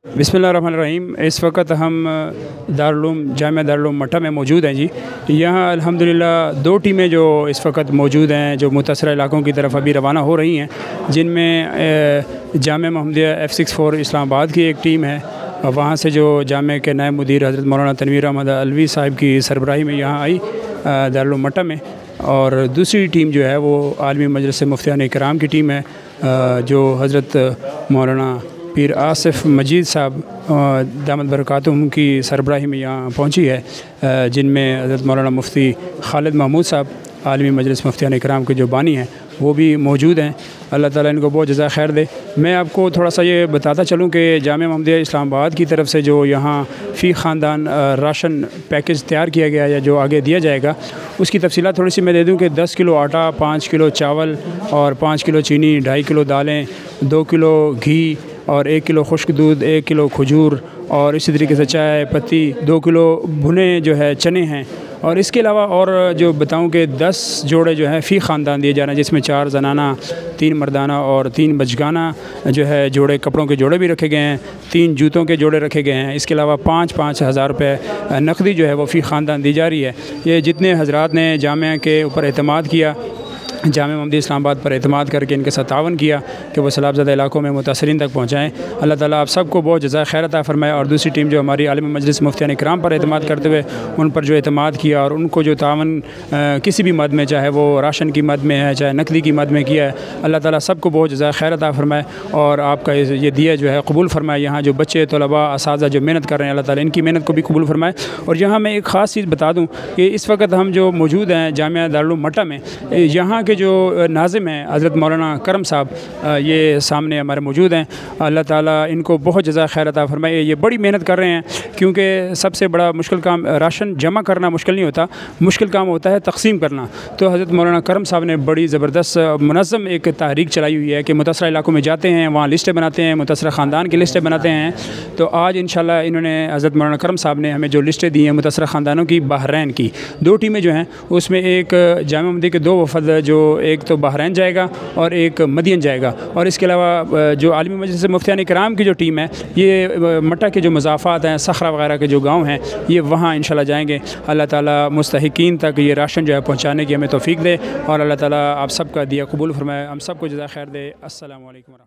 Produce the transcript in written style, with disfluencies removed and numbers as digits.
बिस्मिल्लाहिर्रहमानिर्रहीम। इस वक्त हम जामिया दारुल मट्टा में मौजूद हैं जी। यहाँ अल्हम्दुलिल्लाह दो टीमें जो इस वक्त मौजूद हैं जो मुतासरा इलाकों की तरफ अभी रवाना हो रही हैं, जिनमें जामिया मोहम्मदिया F64 इस्लामाबाद की एक टीम है। वहाँ से जो जामिया के नायब मुदीर हज़रत मौलाना तनवीर अहमद अलवी साहिब की सरबराही में यहाँ आई दारुल मट्टा में, और दूसरी टीम जो है वो आलमी मजलिस मुफ्तियान इकराम की टीम है जो हज़रत मौलाना पीर आसिफ मजीद साहब दामद बरकातुहुम की सरबराही में यहाँ पहुँची है, जिनमें हज़रत मौलाना मुफ्ती खालिद महमूद साहब आलमी मजलिस मुफ्तियान इकराम के जो बानी हैं वो भी मौजूद हैं। अल्लाह ताला इनको बहुत जज़ा खैर दे। मैं आपको थोड़ा सा ये बताता चलूँ कि जामिया मोहम्मदिया इस्लामाबाद की तरफ से जो यहाँ फ़ी ख़ानदान राशन पैकेज तैयार किया गया या जो आगे दिया जाएगा, उसकी तफसीलात थोड़ी सी मैं दे दूँ कि 10 किलो आटा, 5 किलो चावल और 5 किलो चीनी, 2.5 किलो दालें, 2 किलो घी और 1 किलो खुश्क दूध, 1 किलो खजूर और इसी तरीके से चाय पत्ती, 2 किलो भुने जो है चने हैं। और इसके अलावा और जो बताऊं कि 10 जोड़े जो है फ़ी ख़ानदान दिए जा रहे हैं, जिसमें 4 जनाना, 3 मर्दाना और 3 बचगाना जो है जोड़े, कपड़ों के जोड़े भी रखे गए हैं, 3 जूतों के जोड़े रखे गए हैं। इसके अलावा 5-5 हज़ार रुपये नकदी जो है वो फ़ी ख़ानदान दी जा रही है। ये जितने हज़रात ने जामिया के ऊपर एतमाद किया, जामिया मोहम्मदिया इस्लामाबाद पर एतमाद करके इनके साथ तावन किया कि वो सैलाबज़दा इलाकों में मुतासरीन तक पहुँचाएँ, अल्लाह ताला आप सबको बहुत जज़ा खैर अता फ़रमाए। और दूसरी टीम जो हमारी आलमी मजलिस मुफ्तियान इकराम पर एतमाद करते हुए उन पर जो एतमाद किया और उनको जो तावन किसी भी मद में, चाहे वो राशन की मद में है चाहे नकदी की मद में किया है, अल्लाह ताला सबको बहुत जज़ा खैर अता फ़रमाए और आपका ये दिया जो है कबूल फ़रमाए। यहाँ जो बच्चे, तलबा, असातिज़ा जो मेहनत कर रहे हैं, अल्लाह ताला इनकी मेहनत को भी कबूल फ़रमाए। और यहाँ मैं एक ख़ास चीज़ बता दूँ कि इस वक्त हम जो मौजूद हैं जामिया दारुल मट्टा में, यहाँ के जो नाज़िम हैं हज़रत मौलाना करम साहब, ये सामने हमारे मौजूद हैं। अल्लाह ताला इनको बहुत जज़ा खैर अता फ़रमाए। ये बड़ी मेहनत कर रहे हैं, क्योंकि सबसे बड़ा मुश्किल काम राशन जमा करना मुश्किल नहीं होता, मुश्किल काम होता है तक़सीम करना। तो हज़रत मौलाना करम साहब ने बड़ी ज़बरदस्त मुनज़्ज़म एक तहरीक चलाई हुई है कि मुतासरा इलाकों में जाते हैं, वहाँ लिस्टें बनाते हैं, मुतासरा ख़ानदान की लिस्टें बनाते हैं। तो आज इंशाअल्लाह इन्होंने, हज़रत मौलाना करम साहब ने हमें जो लिस्टें दी हैं मुतासरा ख़ानदानों की, बहरैन की 2 टीमें जो हैं उसमें एक जामिया मोहम्मदिया के 2 वफ़द, जो एक तो बहरैन जाएगा और एक मदियन जाएगा। और इसके अलावा जो आलमी मजलिस मुफ्तियान इकराम की जो टीम है, ये मट्टा के जो मज़ाफ़ात हैं, सखरा वगैरह के जो गाँव हैं, ये वहाँ इंशाअल्लाह जाएंगे। अल्लाह ताला मुस्तहिकीन तक ये राशन जो है पहुँचाने की हमें तौफ़ीक दे और अल्लाह ताला आप सबका दिया कबूल फ़रमाए, हम सबको जज़ा खैर दे। अस्सलामु अलैकुम।